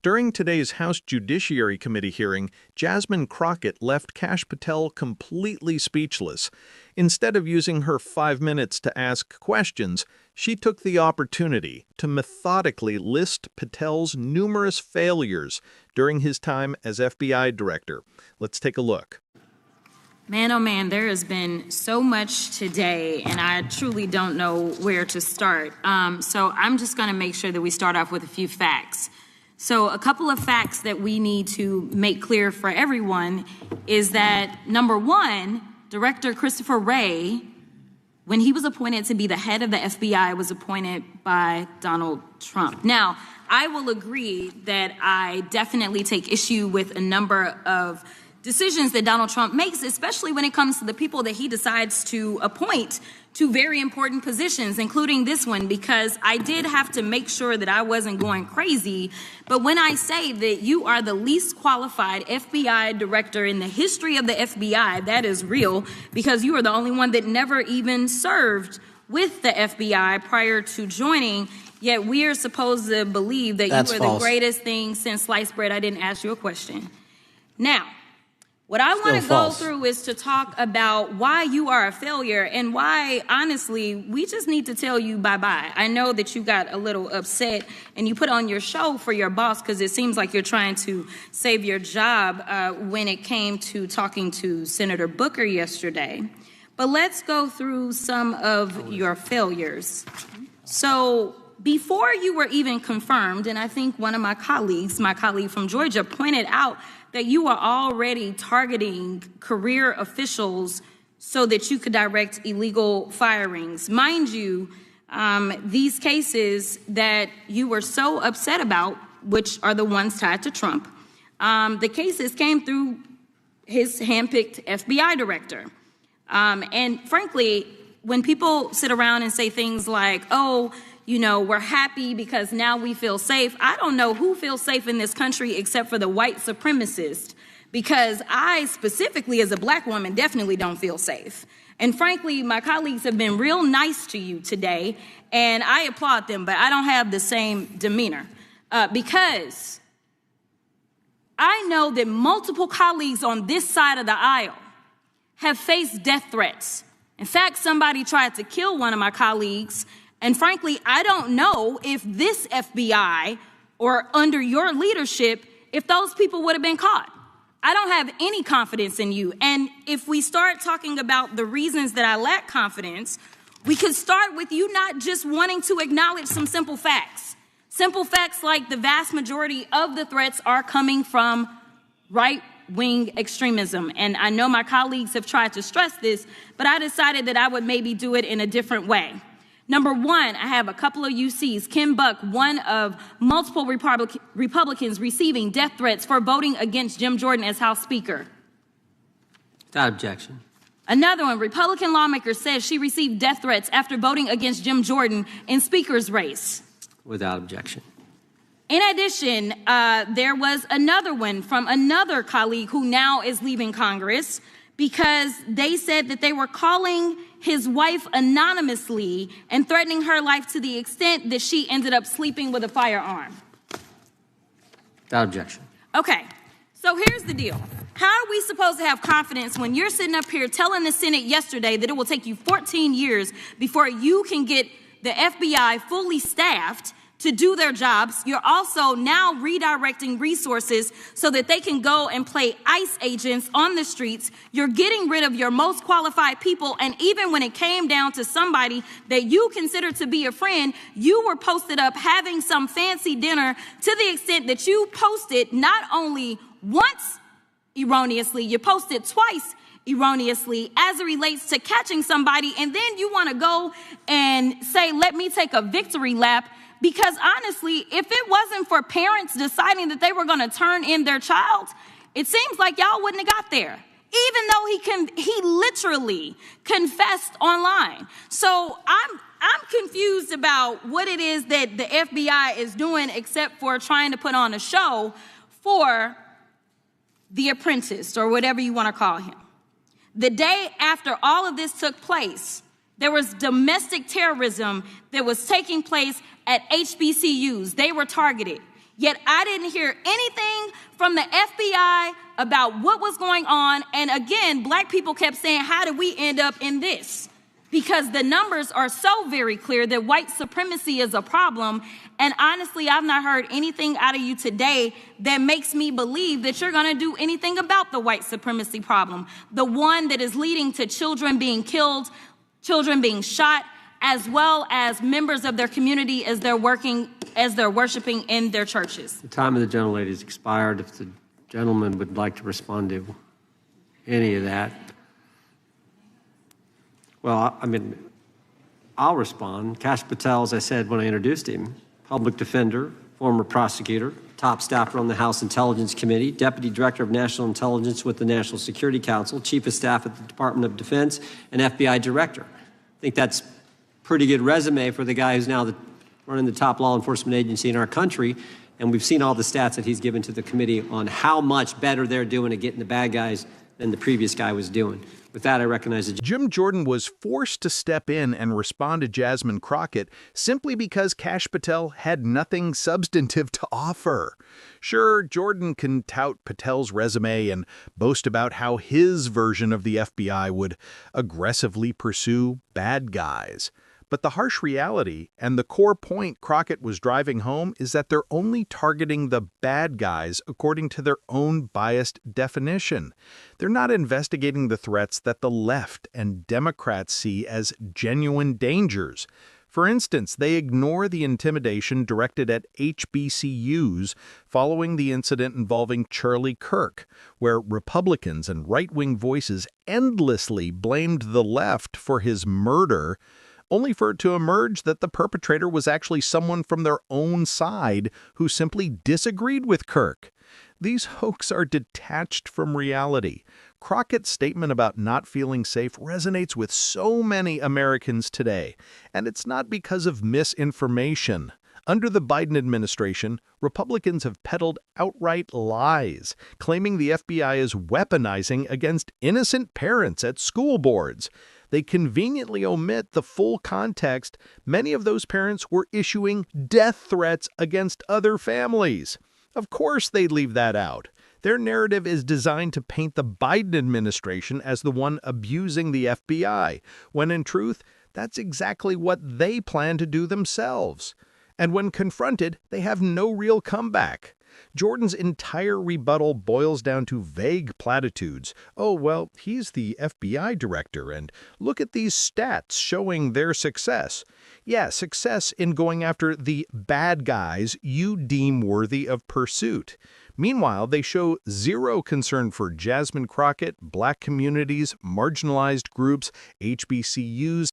During today's House Judiciary Committee hearing, Jasmine Crockett left Kash Patel completely speechless. Instead of using her 5 minutes to ask questions, she took the opportunity to methodically list Patel's numerous failures during his time as FBI director. Let's take a look. Man, oh man, there has been so much today, and I truly don't know where to start. So I'm just going to make sure that we start off with a few facts. So a couple of facts that we need to make clear for everyone is that, number one, Director Christopher Wray, when he was appointed to be the head of the FBI, was appointed by Donald Trump. Now, I will agree that I definitely take issue with a number of decisions that Donald Trump makes, especially when it comes to the people that he decides to appoint to very important positions, including this one, because I did have to make sure that I wasn't going crazy. But when I say that you are the least qualified FBI director in the history of the FBI, that is real, because you are the only one that never even served with the FBI prior to joining. Yet we are supposed to believe that That's you are false. the greatest thing since sliced bread. I didn't ask you a question. Now, what I want to go through is to talk about why you are a failure and why, honestly, we just need to tell you bye-bye. I know that you got a little upset and you put on your show for your boss because it seems like you're trying to save your job when it came to talking to Senator Booker yesterday. But let's go through some of your failures. So before you were even confirmed, and I think one of my colleague from Georgia, pointed out that you were already targeting career officials so that you could direct illegal firings. Mind you, these cases that you were so upset about, which are the ones tied to Trump, the cases came through his handpicked FBI director. And frankly, when people sit around and say things like, oh, you know, we're happy because now we feel safe. I don't know who feels safe in this country except for the white supremacists, because I specifically as a black woman definitely don't feel safe. And frankly, my colleagues have been real nice to you today, and I applaud them, but I don't have the same demeanor because I know that multiple colleagues on this side of the aisle have faced death threats. In fact, somebody tried to kill one of my colleagues. And frankly, I don't know if this FBI or under your leadership, if those people would have been caught. I don't have any confidence in you. And if we start talking about the reasons that I lack confidence, we could start with you not just wanting to acknowledge some simple facts. Simple facts like the vast majority of the threats are coming from right-wing extremism. And I know my colleagues have tried to stress this, but I decided that I would maybe do it in a different way. Number one, I have a couple of UCs. Kim Buck, one of multiple Republicans receiving death threats for voting against Jim Jordan as House Speaker. Without objection. Another one, Republican lawmaker says she received death threats after voting against Jim Jordan in Speaker's race. Without objection. In addition, there was another one from another colleague who now is leaving Congress because they said that they were calling his wife anonymously and threatening her life to the extent that she ended up sleeping with a firearm. Without objection. Okay, so here's the deal. How are we supposed to have confidence when you're sitting up here telling the Senate yesterday that it will take you 14 years before you can get the FBI fully staffed to do their jobs? You're also now redirecting resources so that they can go and play ICE agents on the streets. You're getting rid of your most qualified people. And even when it came down to somebody that you consider to be a friend, you were posted up having some fancy dinner to the extent that you posted not only once erroneously, you posted twice erroneously as it relates to catching somebody. And then you want to go and say, let me take a victory lap. Because honestly, if it wasn't for parents deciding that they were going to turn in their child, it seems like y'all wouldn't have got there, even though he literally confessed online. So I'm confused about what it is that the FBI is doing except for trying to put on a show for the apprentice or whatever you want to call him. The day after all of this took place, there was domestic terrorism that was taking place at HBCUs. They were targeted. Yet I didn't hear anything from the FBI about what was going on. And again, black people kept saying, how did we end up in this? Because the numbers are so very clear that white supremacy is a problem. And honestly, I've not heard anything out of you today that makes me believe that you're going to do anything about the white supremacy problem. The one that is leading to children being killed, children being shot, as well as members of their community as they're worshiping in their churches. The time of the gentlelady has expired. If the gentleman would like to respond to any of that. Well, I mean, I'll respond. Kash Patel, as I said when I introduced him, public defender, former prosecutor, top staffer on the House Intelligence Committee, Deputy Director of National Intelligence with the National Security Council, Chief of Staff at the Department of Defense, and FBI Director. I think that's pretty good resume for the guy who's now running the top law enforcement agency in our country. And we've seen all the stats that he's given to the committee on how much better they're doing at getting the bad guys than the previous guy was doing. With that, I recognize the Jim Jordan was forced to step in and respond to Jasmine Crockett simply because Kash Patel had nothing substantive to offer. Sure, Jordan can tout Patel's resume and boast about how his version of the FBI would aggressively pursue bad guys. But the harsh reality, and the core point Crockett was driving home, is that they're only targeting the bad guys according to their own biased definition. They're not investigating the threats that the left and Democrats see as genuine dangers. For instance, they ignore the intimidation directed at HBCUs following the incident involving Charlie Kirk, where Republicans and right-wing voices endlessly blamed the left for his murder, only for it to emerge that the perpetrator was actually someone from their own side who simply disagreed with Kirk. These hoaxes are detached from reality. Crockett's statement about not feeling safe resonates with so many Americans today, and it's not because of misinformation. Under the Biden administration, Republicans have peddled outright lies, claiming the FBI is weaponizing against innocent parents at school boards. They conveniently omit the full context. Many of those parents were issuing death threats against other families. Of course they leave that out. Their narrative is designed to paint the Biden administration as the one abusing the FBI, when in truth, that's exactly what they plan to do themselves. And when confronted, they have no real comeback. Jordan's entire rebuttal boils down to vague platitudes. Oh, well, he's the FBI director, and look at these stats showing their success. Yeah, success in going after the bad guys you deem worthy of pursuit. Meanwhile, they show zero concern for Jasmine Crockett, black communities, marginalized groups, HBCUs,